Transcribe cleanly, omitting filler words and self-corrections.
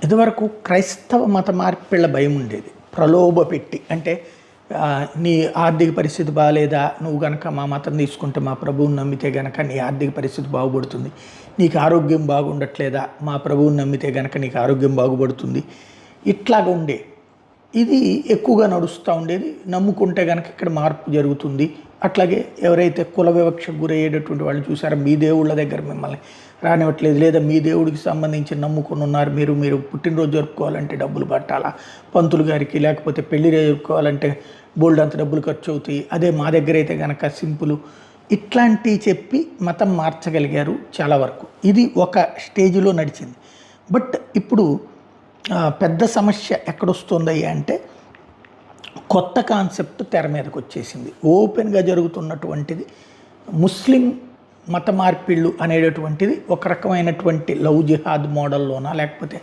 ఇదివరకు క్రైస్తవ మత మార్పిళ్ళ భయం ఉండేది. ప్రలోభ పెట్టి అంటే నీ ఆర్థిక పరిస్థితి బాగాలేదా, నువ్వు గనక మా మతం తీసుకుంటే, మా ప్రభువుని నమ్మితే గనక నీ ఆర్థిక పరిస్థితి బాగుపడుతుంది. నీకు ఆరోగ్యం బాగుండట్లేదా, మా ప్రభువుని నమ్మితే గనక నీకు ఆరోగ్యం బాగుపడుతుంది. ఇట్లాగా ఉండే ఇది ఎక్కువగా నడుస్తూ ఉండేది. నమ్ముకుంటే కనుక ఇక్కడ మార్పు జరుగుతుంది. అట్లాగే ఎవరైతే కుల వివక్షకు గురయ్యేటటువంటి వాళ్ళు చూసారో, మీ దేవుళ్ళ దగ్గర మిమ్మల్ని రానివ్వట్లేదు, లేదా మీ దేవుడికి సంబంధించి నమ్ముకుని ఉన్నారు, మీరు పుట్టినరోజు జరుపుకోవాలంటే డబ్బులు పట్టాలా పంతులు గారికి, లేకపోతే పెళ్లి జరుపుకోవాలంటే బోల్డ్ అంత డబ్బులు ఖర్చు అవుతాయి, అదే మా దగ్గర అయితే కనుక సింపుల్, ఇట్లాంటివి చెప్పి మతం మార్చగలిగారు చాలా వరకు. ఇది ఒక స్టేజ్లో నడిచింది. బట్ ఇప్పుడు పెద్ద సమస్య ఎక్కడొస్తుందయ్యా అంటే, కొత్త కాన్సెప్ట్ తెర మీదకి వచ్చేసింది. ఓపెన్గా జరుగుతున్నటువంటిది ముస్లిం మత మార్పిళ్ళు అనేటటువంటిది ఒక రకమైనటువంటి లవ్ జిహాద్ మోడల్లోనా, లేకపోతే